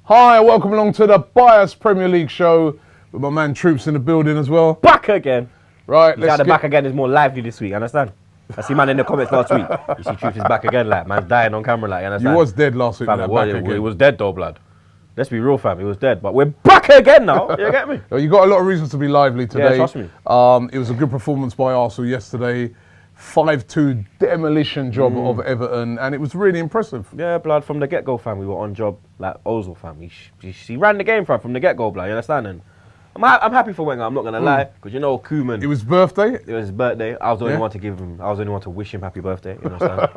Hi, welcome along to the Bias Premier League show with my man Troopz in the building as well. Back again. Right, let's get... back again is more lively this week, understand? I see man in the comments last week. You see Troopz is back again, like, man's dying on camera, like, you understand? You was dead last week, fam, it was dead though, blood. Let's be real, fam, he was dead, but we're back again now, you get me? Well, you got a lot of reasons to be lively today. Yeah, trust me. It was a good performance by Arsenal yesterday. 5-2 demolition job of Everton, and it was really impressive. Yeah, blood, from the get-go, fam, we were on job, like Ozil, fam. He ran the game, fam, from the get-go, blood, you understand? And I'm happy for Wenger, I'm not going to lie, because you know Koeman... It was his birthday? It was his birthday. I was the only one to give him, I was the only one to wish him happy birthday, you understand?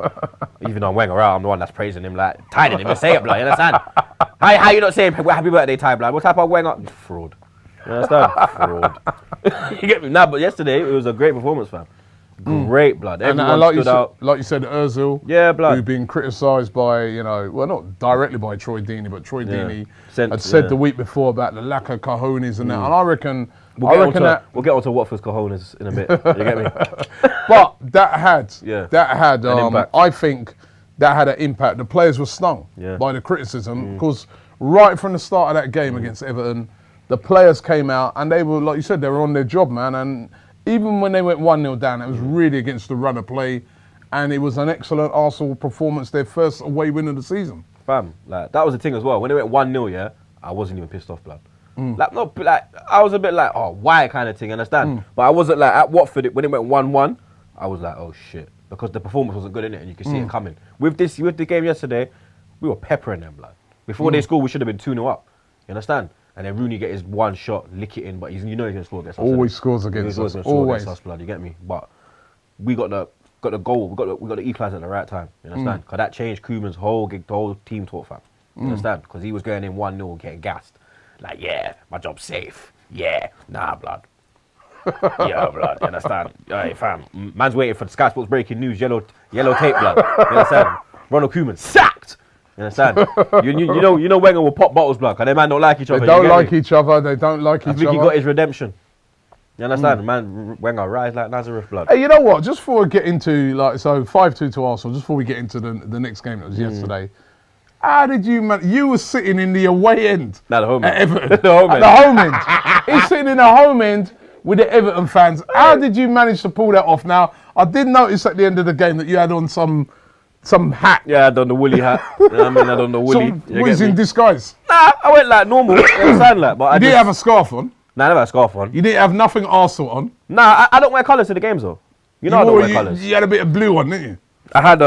Even though I'm Wenger out, I'm the one that's praising him, like, Ty didn't even say it, blood, you understand? How you not saying happy birthday, Ty, blood? What type of Wenger? Fraud. You understand? Fraud. You get me? Nah, but yesterday, it was a great performance, fam. Great, blood. Everyone stood out. Like you said, Ozil, blood, who'd been criticised by, well, not directly by Troy Deeney, but Troy Deeney had said the week before about the lack of cojones and that. And I reckon, we'll get onto Watford's cojones in a bit. You get me? But that had, impact. I think that had an impact. The players were stung by the criticism because right from the start of that game against Everton, the players came out and they were, like you said, they were on their job, man. And even when they went 1-0 down, it was really against the run of play, and it was an excellent Arsenal performance, their first away win of the season. Fam, like, that was the thing as well. When they went 1-0, I wasn't even pissed off, blood. I was a bit like, oh, why kind of thing, understand? But I wasn't like, at Watford, when it went 1-1, I was like, oh shit, because the performance wasn't good in it, and you could see it coming. With the game yesterday, we were peppering them, blood. Before they scored, we should have been 2-0 up, you understand? And then Rooney get his one shot, lick it in, but he's going to score against us. Always scores against us. Always. Us, blood, you get me? But we got the goal, we got the equaliser at the right time, you understand? Because that changed Koeman's whole team talk, fam. You understand? Because he was going in 1-0, getting gassed. Like, yeah, my job's safe. Yeah, nah, blood. Yeah, blood, you understand? Hey, fam, man's waiting for the Sky Sports breaking news, yellow tape, blood. You understand? Ronald Koeman sacked. You understand? you know Wenger will pop bottles, blood, because they man don't like each other. They don't like each other. They don't like each other. I think he got his redemption. You understand? Man, Wenger rise like Nazareth, blood. Hey, you know what? Just before we get into, 5-2 to Arsenal, just before we get into the next game that was yesterday, how did you, man? You were sitting in the away end at Everton. The home end. He's sitting in the home end with the Everton fans. How did you manage to pull that off? Now, I did notice at the end of the game that you had on some hat. Yeah, I done the woolly hat. You know what I mean? I done the woolly. So, was in disguise? Nah, I went like normal. You understand, like, but you didn't have a scarf on? Nah, I never had a scarf on. You didn't have nothing Arsenal on? Nah, I don't wear colours to the games though. You know I don't wear colours. You had a bit of blue on, didn't you? I had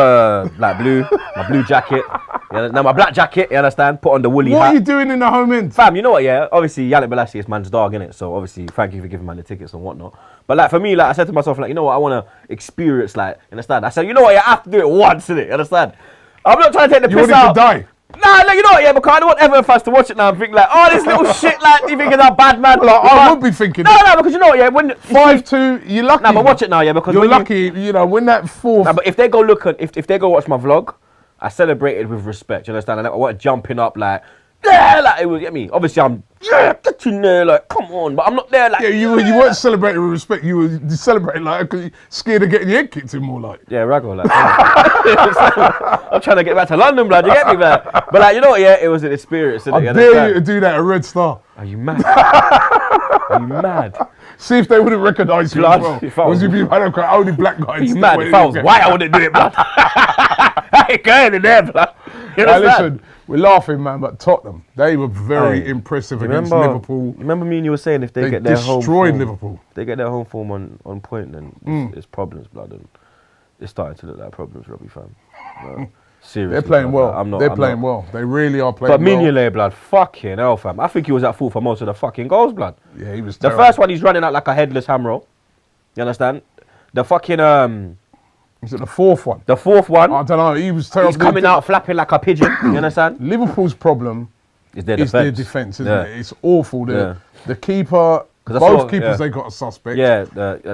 like blue, my blue jacket. Now my black jacket, you understand? Put on the woolly hat. What are you doing in the home end? Fam, you know what, yeah? Obviously, Yannick Bolasie is man's dog, innit? So obviously, thank you for giving man the tickets and whatnot. But like for me, like I said to myself, like, you know what, I want to experience, like, you understand? I said, you know what, you have to do it once, innit? You understand? I'm not trying to take the piss out. You wanted to die? Nah, like, you know what, yeah, because I don't want Everton fans to watch it now and think like, oh, this little shit, like, you think it's a bad man? Well, I would be thinking No, because you know what, yeah, when 5-2, you're lucky. Nah, but watch it now, yeah, because you're lucky, when that fourth... Nah, but if they go look at, if they go watch my vlog, I celebrated with respect, you understand? And I wasn't jumping up like, yeah, like, it was, get me? Obviously, I'm, yeah, get in there, like, come on, but I'm not there, like... Yeah, you weren't celebrating with respect, you were celebrating, like, because you're scared of getting your head kicked in more, like. Yeah, raggle, like. I'm trying to get back to London, blood, you get me, man? But, like, you know what, yeah, it was an experience, I dare you to do that at Red Star. Are you mad? Are you mad? See if they wouldn't recognise you as well. Because you'd be only black guys. Are you mad? If I was white, I wouldn't do it, blood. I ain't going in there, blood. Listen, we're laughing, man, but Tottenham, they were very impressive against Liverpool. Remember me and you were saying if they get their home form, Liverpool. They get their home form on point, then it's problems, blood. And it's starting to look like problems, Robbie, fam. Seriously. They're playing well. They're playing well. They really are playing well. But Mignolet, blood, fucking hell, fam. I think he was at fault for most of the fucking goals, blood. Yeah, he was terrible. The first one, he's running out like a headless hamro. You understand? The fucking... Is it the fourth one? The fourth one. I don't know. He was terrible. He's coming out flapping like a pigeon. You understand? Liverpool's problem is their defence, isn't it? It's awful. The keeper, both keepers, they got a suspect. Yeah.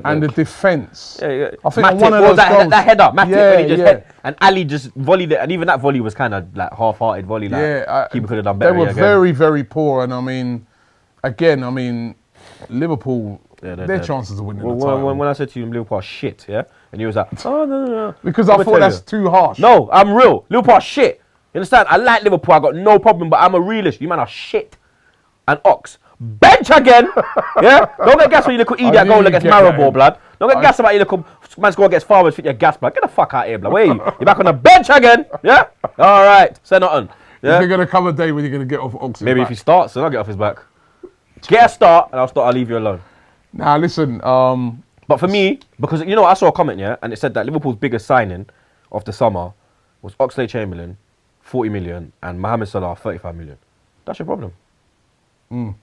And the defence. Yeah. I think Matip, one of those goals, that header, Matip, when he just hit, and Ali just volleyed it, and even that volley was kind of like half-hearted volley. Like, keeper could have done better. They were very, very poor, and I mean, Liverpool. Their chances of winning the title. When I said to you, Liverpool are shit, yeah? And you was like, oh, no. Because I thought that's too harsh. No, I'm real. Liverpool are shit. You understand? I like Liverpool. I got no problem, but I'm a realist. You man are shit. And Ox. Bench again. Yeah? Don't get gas when you look eat that goal against Maribor, blood. Don't get gas about you look man score against Farmers fit your gas, blood. Get the fuck out of here, blood. Where are you? You're back on the bench again. Yeah? All right. Say nothing. Yeah? Is there going to come a day when you're going to get off Ox's Maybe back? if he starts, then I'll get off his back. Get a start, and I'll leave you alone. Now, listen. But for me, because, you know, I saw a comment, yeah, and it said that Liverpool's biggest signing of the summer was Oxlade-Chamberlain, 40 million, and Mohamed Salah, 35 million. That's your problem.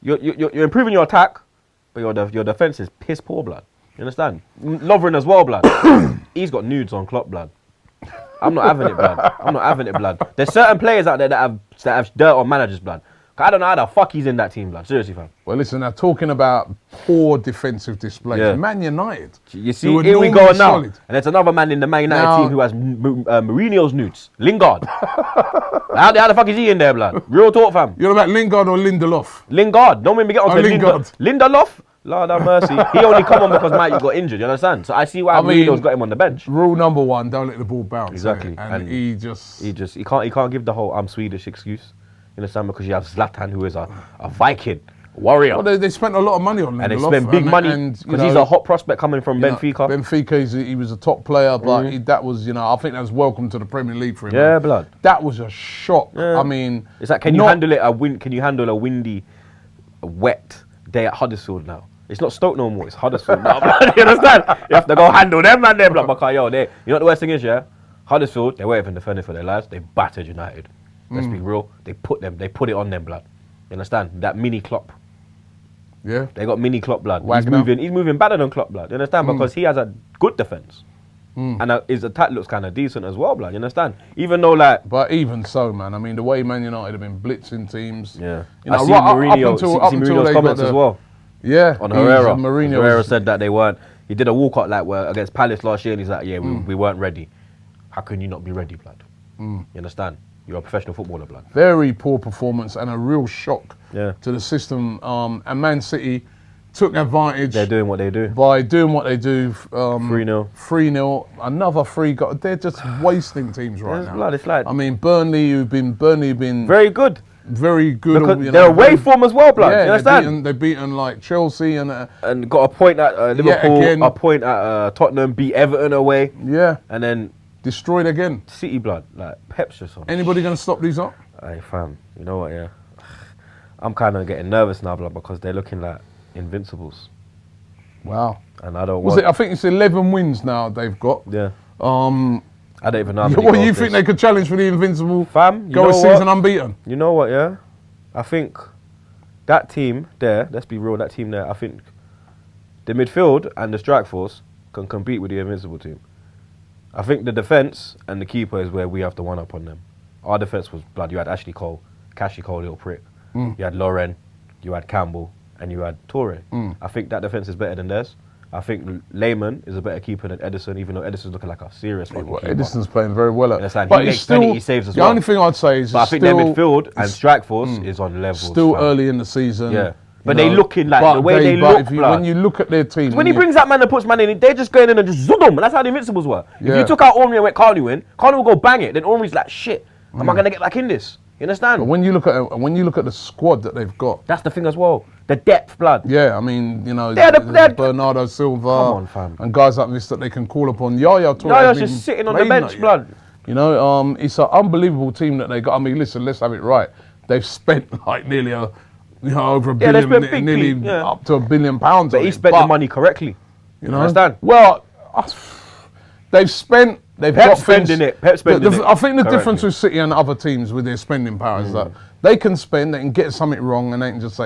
You're improving your attack, but your defense is piss poor, blood. You understand? Lovren as well, blood. He's got nudes on Klopp, blood. I'm not having it, blood. I'm not having it, blood. There's certain players out there that have dirt on managers, blood. I don't know how the fuck he's in that team, blood. Seriously, fam. Well, listen, now talking about poor defensive displays, Man United. You see, here we go now. And there's another man in the Man United team who has Mourinho's nudes. Lingard. how the fuck is he in there, blood? Real talk, fam. You're about Lingard or Lindelof? Lingard. Don't make me get onto Lingard. Lindelof? Lord have mercy. He only come on because Mike got injured, you understand? So I see why Mourinho's got him on the bench. Rule number one, don't let the ball bounce. Exactly. And he can't give the whole I'm Swedish excuse. You understand? Because you have Zlatan, who is a Viking warrior. Well, they spent a lot of money on Lindelof. And they spent big money because he's a hot prospect coming from Benfica. Benfica, he was a top player, but that was, I think that was welcome to the Premier League for him. Yeah, man. Blood. That was a shock. Yeah. I mean, it's like, can you handle a windy, wet day at Huddersfield now? It's not Stoke no more. It's Huddersfield now. You understand? You have to go handle them, man. They're like, yo, you know what the worst thing is, yeah? Huddersfield, they weren't even defending for their lives. They battered United. Let's be real. They put it on them, blood. You understand? That mini Klopp. Yeah. They got mini Klopp, blood. Wagner. He's moving better than Klopp, blood. You understand? Because he has a good defense. And his attack looks kind of decent as well, blood. You understand? Even though, like... But even so, man, I mean, the way Man United have been blitzing teams... Yeah. I see Mourinho's comments as well. Yeah. On Herrera. Herrera said that they weren't... He did a walkout against Palace last year, and he's like, we weren't ready. How can you not be ready, blood? You understand? You're a professional footballer, blood. Very poor performance and a real shock to the system. And Man City took advantage. They're doing what they do. By doing what they do. 3-0. 3-0. Another 3 goal. They're just wasting teams right now. Blood, it's like... I mean, Burnley have been very good. Very good. Because they're away form as well, blood. Yeah, you understand? They've beaten like Chelsea and got a point at Liverpool, a point at Tottenham, beat Everton away. Yeah. And then... destroyed again. City, blood. Like, Pep's just on. Anybody going to stop these up? Hey, fam. You know what, yeah? I'm kind of getting nervous now, blood, because they're looking like invincibles. Wow. And I don't I think it's 11 wins now they've got. Yeah. I don't even know. What, you think they could challenge for the invincible? Fam, go a season unbeaten? You know what, yeah? I think that team there, let's be real, that team there, I think the midfield and the strike force can compete with the invincible team. I think the defence and the keeper is where we have to one up on them. Our defence was blood. You had Ashley Cole, little prick. You had Lauren, you had Campbell, and you had Toure. I think that defence is better than theirs. I think Lehman is a better keeper than Edison, even though Edison's looking like a serious fucking keeper. Edison's playing very well at that. But he makes plenty saves as well. The only thing I'd say is, but I think their midfield and strike force is on levels. Still early in the season. Yeah. But they looking like the way they look. When you look at their team, when he brings that man and puts man in, they're just going in and just zoom them. And that's how the Invincibles were. If you took out Ormi and went Carney will go bang it. Then Ormi's like, shit, am I going to get back in this? You understand? But when you look at the squad that they've got, that's the thing as well. The depth, blood. Yeah, I mean, they're Bernardo Silva come on, fam. And guys like this that they can call upon. Yaya's just sitting on the bench, blood. It's an unbelievable team that they got. I mean, listen, let's have it right. They've spent like nearly over $1 billion, nearly up to £1 billion. But he spent the money correctly. You know? Understand? Well, they've spent. Pep's spending it. I think the difference with City and other teams with their spending power is that they can spend, they can get something wrong, and they can just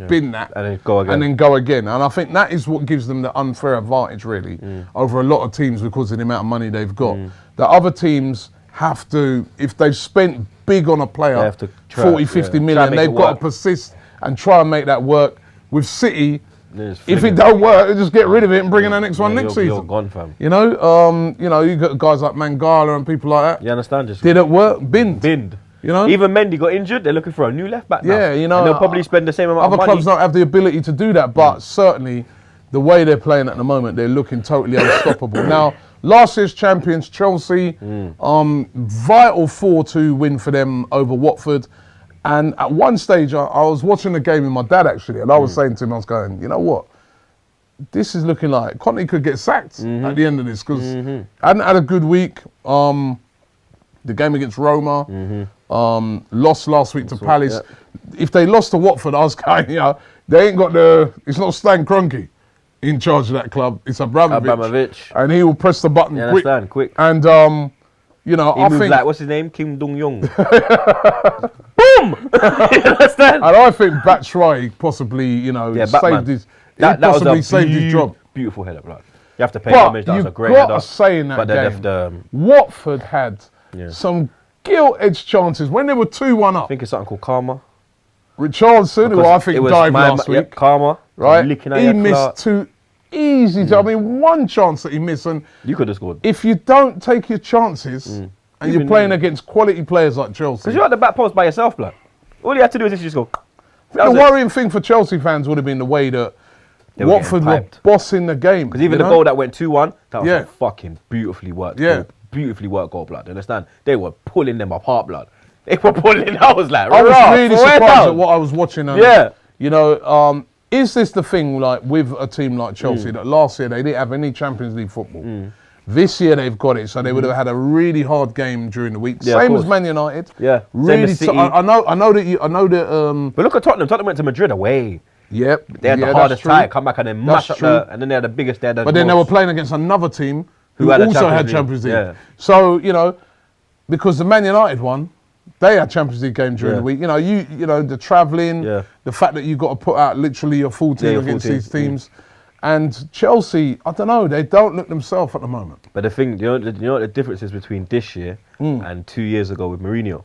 bin that and then go again. And I think that is what gives them the unfair advantage, really, over a lot of teams because of the amount of money they've got. The other teams have to, if they've spent big on a player, 40-50 million, they've got to persist and try and make that work. With City, if it don't work, just get rid of it and bring in the next one next season. You're gone, fam. You got guys like Mangala and people like that. You understand? Didn't work, binned. You know? Even Mendy got injured, they're looking for a new left back now. Yeah, and they'll probably spend the same amount of money. Other clubs don't have the ability to do that, but certainly the way they're playing at the moment, they're looking totally unstoppable. Now, last year's champions, Chelsea, vital 4-2 win for them over Watford. And at one stage, I was watching the game with my dad, actually, and I was saying to him, I was going, you know what? This is looking like Conte could get sacked at the end of this, because hadn't had a good week. The game against Roma, lost last week to Palace. Yeah. If they lost to Watford, I was going, they ain't got it's not Stan Kroenke in charge of that club. It's Abramovich. And he will press the button quick. And, he I think... like, what's his name? Kim Dong-Young. Boom! You understand? And I think Batshuayi possibly, saved his... That possibly saved his job. Beautiful header, blood. You have to pay homage. That was a great header. But you've got to say in that game, Watford had some gilt-edged chances when they were 2-1 up. I think it's something called karma. Richarlison, who I think died last week. Karma. Right? He missed two easy. I mean, one chance that he missed. And you could have scored. If you don't take your chances and you're playing against quality players like Chelsea. Because you're at the back post by yourself, blood. All you had to do is just go. The worrying thing for Chelsea fans would have been the way that Watford were bossing the game. Because even the goal that went 2-1, that was a fucking beautifully worked goal. Beautifully worked goal, blood. Understand? They were pulling them apart, blood. They were pulling. I was like, I was really surprised at what I was watching. And, is this the thing, like, with a team like Chelsea, that last year they didn't have any Champions League football? This year they've got it, so they would have had a really hard game during the week. Same as Man United. Yeah. Really. I know that. But look at Tottenham. Tottenham went to Madrid away. Yep. They had the hardest tie, come back and then mash up and then they had the biggest dead. But then they were playing against another team who also had Champions League. Yeah. So, because the Man United one, they had Champions League game during the week. The travelling, the fact that you've got to put out literally your full team against these teams. And Chelsea, I don't know, they don't look themselves at the moment. But the thing, you know what the difference is between this year and 2 years ago with Mourinho?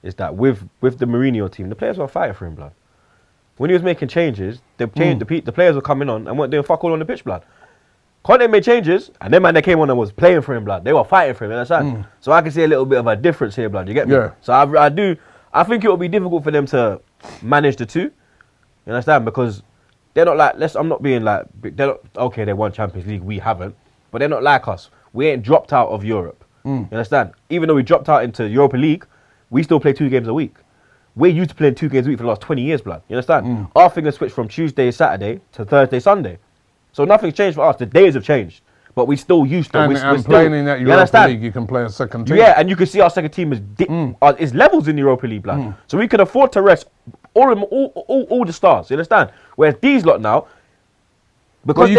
Is that with the Mourinho team, the players were fighting for him, blood. When he was making changes, the players were coming on and weren't doing fuck all on the pitch, blood. Conte made changes, and then man they came on and was playing for him, blood. They were fighting for him, you understand? So I can see a little bit of a difference here, blood. You get me? Yeah. So I think it will be difficult for them to manage the two. You understand? Because they're not like, I'm not being like, they're not, okay, they won Champions League, we haven't, but they're not like us. We ain't dropped out of Europe. You understand? Even though we dropped out into Europa League, we still play 2 games a week. We're used to playing 2 games a week for the last 20 years, blood. You understand? Our thing has switched from Tuesday, Saturday to Thursday, Sunday. So nothing's changed for us. The days have changed. But we still used to. And playing in that Europa League, you can play a second team. Yeah, and you can see our second team is levels in the Europa League, blood. So we can afford to rest all the stars. You understand? Whereas these lot now, because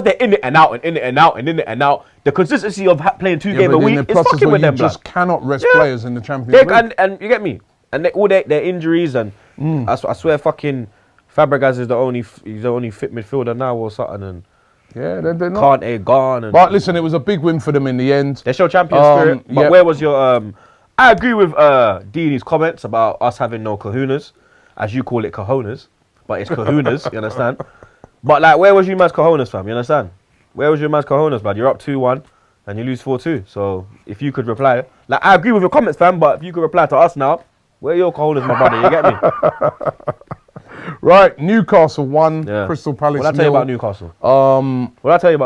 they're in it and out and in it and out and in it and out, the consistency of playing 2 games a week is fucking with them, blood. You just cannot rest players in the Champions League. And you get me? And all their injuries and I swear fucking Fabregas is the only fit midfielder now or something, and they're not. Kante gone. But listen, it was a big win for them in the end. They showed champion spirit. But where was your? I agree with Dini's comments about us having no kahunas, as you call it, cojones, but it's kahunas. You understand? But like, where was you man's cojones, fam? You understand? Where was your man's cojones, bud? You're up 2-1 and you lose 4-2. So if you could reply, like, I agree with your comments, fam. But if you could reply to us now, where are your cojones, my brother? You get me? Right, Newcastle won, Crystal Palace 0. What did I tell you about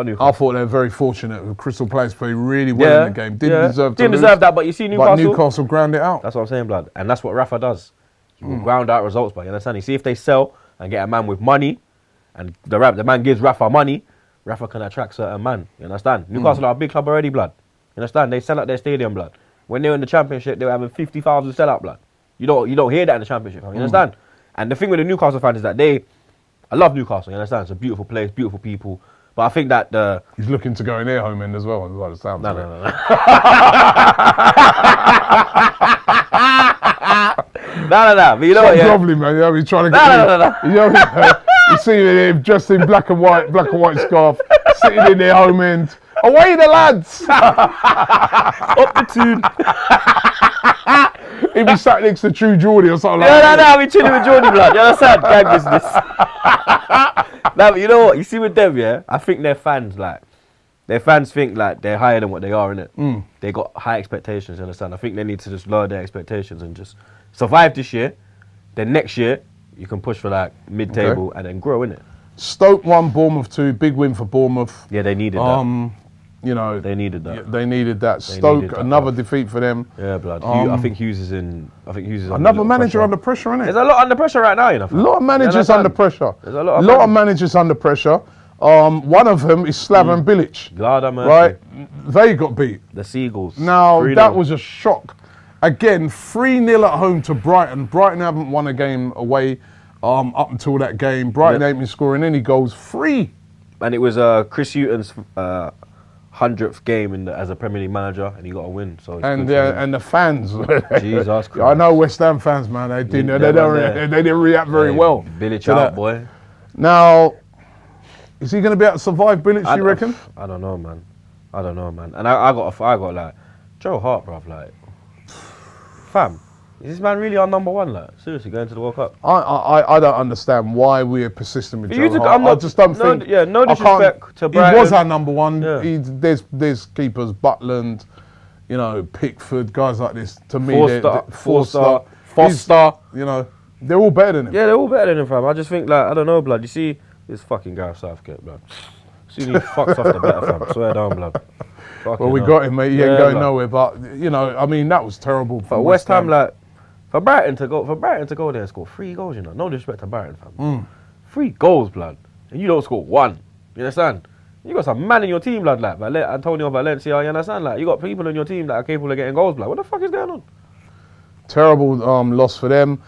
Newcastle? I thought they were very fortunate. Crystal Palace played really well in the game. Didn't deserve that, but you see Newcastle. But Newcastle ground it out. That's what I'm saying, blood. And that's what Rafa does. Ground out results, but you understand? You see, if they sell and get a man with money, and the man gives Rafa money, Rafa can attract certain man. You understand? Newcastle are a big club already, blood. You understand? They sell out their stadium, blood. When they were in the Championship, they were having 50,000 sell-out, blood. You don't hear that in the Championship, you understand? And the thing with the Newcastle fans is that I love Newcastle, you understand? It's a beautiful place, beautiful people. But I think that he's looking to go in their home end as well, by the sound. No. No. But you know what? Lovely, man. He's trying to get No. You see him dressed in black and white scarf, sitting in their home end. Away the lads! Up the tune. He'd be sat next to True Geordie or something like that. No, I'll be chilling with Geordie, blood. You understand? Gang business. No, but you know what? You see with them, yeah? I think their fans think like they're higher than what they are, innit? They got high expectations, you understand? I think they need to just lower their expectations and just survive this year. Then next year, you can push for like mid-table and then grow, innit? Stoke 1, Bournemouth 2. Big win for Bournemouth. Yeah, they needed that. You know, they needed that. They needed that. Stoke, another defeat for them. Yeah, blood. I think Hughes is in. Another manager under pressure, isn't it? There's a lot under pressure right now, you know. A lot of managers under pressure. There's a lot of managers under pressure. One of them is Slaven Bilic. Right? They got beat. The Seagulls. Now, that was a shock. Again, 3-0 at home to Brighton. Brighton haven't won a game away up until that game. Brighton ain't been scoring any goals. 3. And it was Chris Hughton's 100th game as a Premier League manager, and he got a win. So and the fans, Jesus Christ. I know West Ham fans, man. They didn't react very well. Bilic out, boy. Now, is he going to be able to survive Bilic? You reckon? I don't know, man. And I got like Joe Hart, bruv. Like, fam, is this man really our number one? Like, seriously, going to the World Cup? I don't understand why we're persistent with Joe Hart. I just don't think. Yeah, no disrespect to Brighton. He was our number one. Yeah. There's keepers, Butland, you know, Pickford, guys like this. To me, Foster. You know, they're all better than him. Yeah, they're all better than him, fam. I just think, like, I don't know, blood. You see this fucking Gareth Southgate, blood. Soon he fucks off the better, fam. Swear down, blood. Well, we got him, mate. He ain't going nowhere. But you know, I mean, that was terrible. For West Ham, like. For Brighton to go there and score 3 goals, you know. No disrespect to Brighton, fam. 3 goals, blood. And you don't score 1. You understand? You got some man in your team, blood, like Antonio Valencia, you understand? Like, you got people in your team that are capable of getting goals, blood. What the fuck is going on? Terrible loss for them.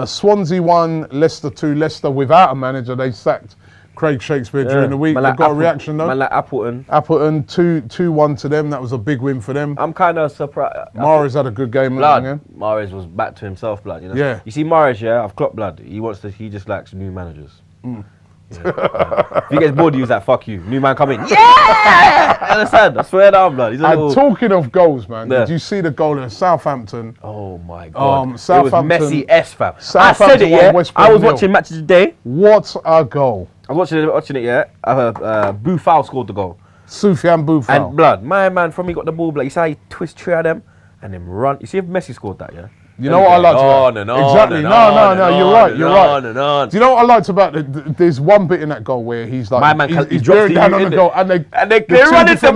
Swansea 1, Leicester 2. Leicester without a manager. They sacked Craig Shakespeare during the week. They've got a reaction though. Man like Appleton. 2-1 to them. That was a big win for them. I'm kind of surprised. Mahrez had a good game. Mahrez was back to himself, blood. You know? Yeah. You see Mahrez, I've clocked, blood. He just likes new managers. If he gets bored, he was like, fuck you. New man come in. Yeah! You understand? I swear down, blood. And talking of goals, man, did you see the goal in Southampton? Oh my God. Southampton, it was Messi S, fam. I said it, I was watching matches today. What a goal. I was watching it, Buffal scored the goal. Soufiane Buffal. And blood, my man, from he got the ball, blood, you see how he twist 3 of them and then run. You see if Messi scored that, You know what I liked about it? Exactly. You're right. Do you know what I liked about it? There's one bit in that goal where he's like, my man, he's bearing down on the goal, and they run into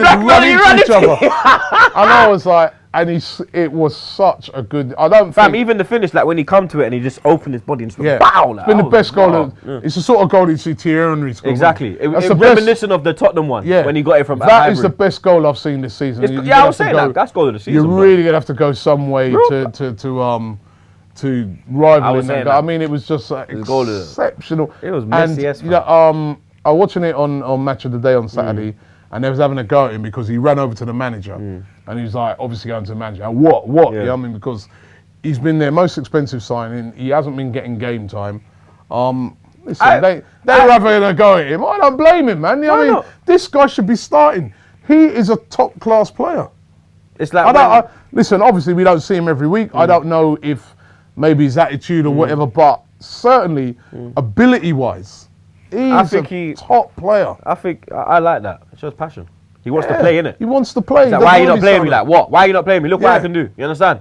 each other. And I was like, and it was such a good. I don't think even the finish, like when he come to it and he just opened his body and just bow. Like, it's been the best goal. It's the sort of goal you see Thierry Henry score. Exactly. It's reminiscent of the Tottenham one. Yeah. When he got it from. That is the best goal I've seen this season. I was saying that. That's goal of the season. You're really gonna have to go some way to rival in that. I mean, it was just exceptional. It was Messi. I was watching it on Match of the Day on Saturday. And they was having a go at him because he ran over to the manager. And he was like, obviously going to the manager. And what? Yeah. You know what I mean? Because he's been their most expensive signing. He hasn't been getting game time. Listen, they were having a go at him. I don't blame him, man. You know what I mean? This guy should be starting. He is a top class player. It's like listen, obviously we don't see him every week. I don't know if maybe his attitude or whatever, but certainly ability-wise, he's a top player. I think I like that. It shows passion. He wants to play in it. He wants to play. Like, why are you not playing me? Like what? Why are you not playing me? Look what I can do. You understand?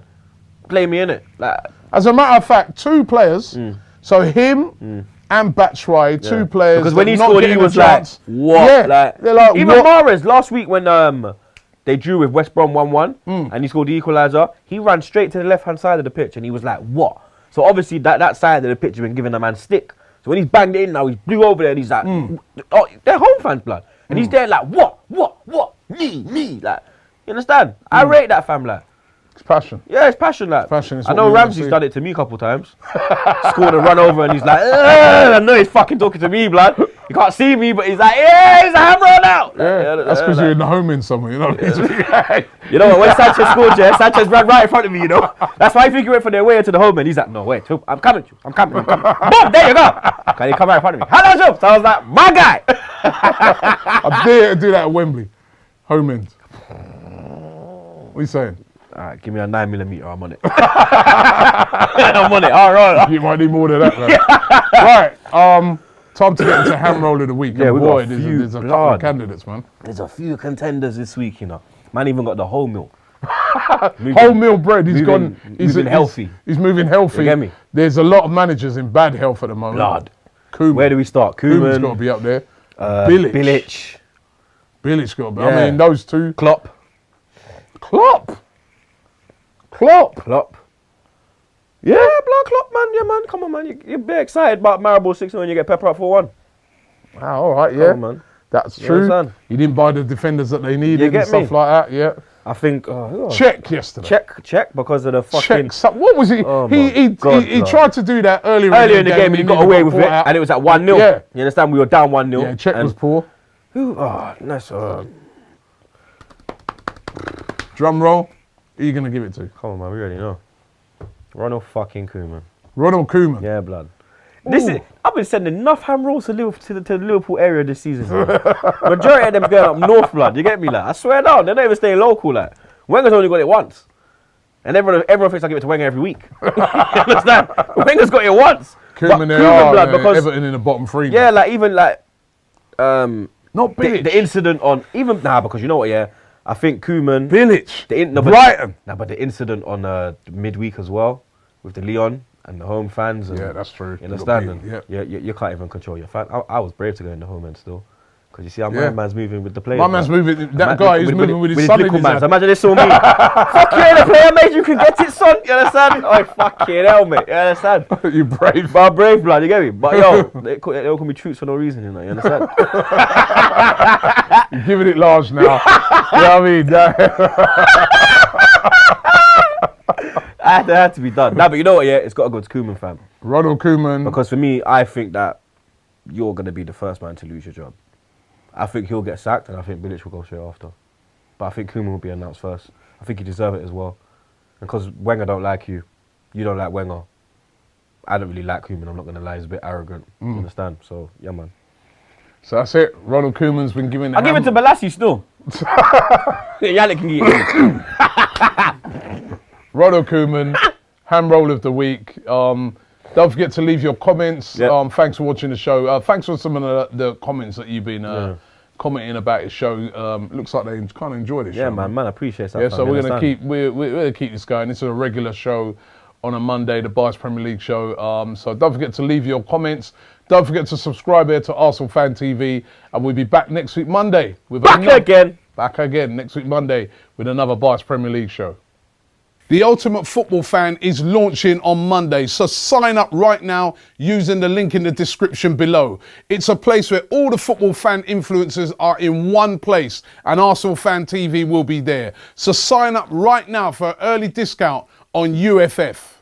Play me in it. Like, as a matter of fact, 2 players. So him and Batshuayi, 2 players. Because when he scored, he was like, what? Yeah. Like even Mahrez last week when they drew with West Brom 1-1 and he scored the equaliser, he ran straight to the left hand side of the pitch and he was like, what? So obviously that side of the pitch has been giving a man stick. So when he's banged it in now, he's blew over there and he's like, oh, they're home fans, blood. And he's there like, what? Me. Like, you understand? I rate that, fam, like. It's passion. Yeah, it's passion, like. Passion. I know Ramsey's done it to me a couple times. Scored a run over and he's like, I know he's fucking talking to me, blood. You can't see me, but he's like, yeah, he's a hammer on out. That's because you're in the home in somewhere, you know. You know what? When Sanchez scored, Sanchez ran right in front of me, you know. That's why I think he went from their way to the home and he's like, no, wait, I'm coming. Boom, there you go. Can he come right in front of me? Hello, Joe. So I was like, my guy. I dare to do that at Wembley. Home end. What are you saying? All right, give me a 9mm. I'm on it. I'm on it. All right. You might need more than that, man. Right. Time to get into ham roll of the week. Yeah, there's a couple of candidates, man. There's a few contenders this week, you know. Man even got the wholemeal. Wholemeal bread. He's moving healthy. He's moving healthy. You get me? There's a lot of managers in bad health at the moment. Blood. Koeman. Where do we start? Koeman's got to be up there. Bilic. Bilic got to be. I mean, those two. Klopp. Yeah, blood Klopp, man. Yeah, man. Come on, man. You're bit excited about Maribor 6 when you get Pepper up 4-1. Wow, all right, yeah. Come on, man. That's true. You didn't buy the defenders that they needed and stuff like that, yeah. I think... Check yesterday. Check because of the fucking... What was he? Oh he tried to do that earlier in the game and he got away with it. And it was at 1-0. Yeah. You understand? We were down 1-0. Yeah, Check was poor. Nice. Drum roll. Who are you going to give it to? Come on, man. We already know. Ronald fucking Koeman. Ronald Koeman. Yeah, blood. I've been sending enough ham rolls to the Liverpool area this season. Majority of them going up north, blood. You get me, like? I swear down, they're not even staying local, like. Wenger's only got it once, and everyone thinks I give it to Wenger every week. You understand? Wenger's got it once. Koeman, blood, because Everton in the bottom three. Yeah, like even like not Bilic. The incident on because you know what? Yeah, I think Koeman, Bilic, Brighton. But the incident on midweek as well with the Leon. And the home fans. And yeah, that's true. You understand? You can't even control your fan. I was brave to go in the home end still. Because you see how my man's moving with the players. My man's moving, that guy is moving with his son in his hand. So imagine this all me. Fuck you, the player, mate, you can get it, son. You understand? Oh, fucking hell, mate. You understand? You brave. But I'm brave, blood, you get me? But yo, they all call me Troopz for no reason, you know, you understand? You're giving it large now. You know what I mean? That had to be done. But you know what, yeah? It's got to go to Koeman, fam. Ronald Koeman. Because for me, I think that you're going to be the first man to lose your job. I think he'll get sacked, and I think Bilic will go straight after. But I think Koeman will be announced first. I think you deserve it as well. And because Wenger don't like you, you don't like Wenger. I don't really like Koeman, I'm not going to lie. He's a bit arrogant. You understand? So, yeah, man. So that's it. Ronald Koeman's been given... I'll give it to Balassi still. Yannick can get it. Ronald Koeman, ham roll of the week. Don't forget to leave your comments. Yep. Thanks for watching the show. Thanks for some of the comments that you've been commenting about the show. Looks like they kind of enjoy this show. Yeah, man, I appreciate that. Yeah, so we're gonna keep this going. This is a regular show on a Monday, the Bias Premier League show. So don't forget to leave your comments. Don't forget to subscribe here to ArsenalFanTV, and we'll be back next week Monday with back again next week Monday with another Bias Premier League show. The Ultimate Football Fan is launching on Monday, so sign up right now using the link in the description below. It's a place where all the football fan influencers are in one place, and ArsenalFanTV will be there. So sign up right now for an early discount on UFF.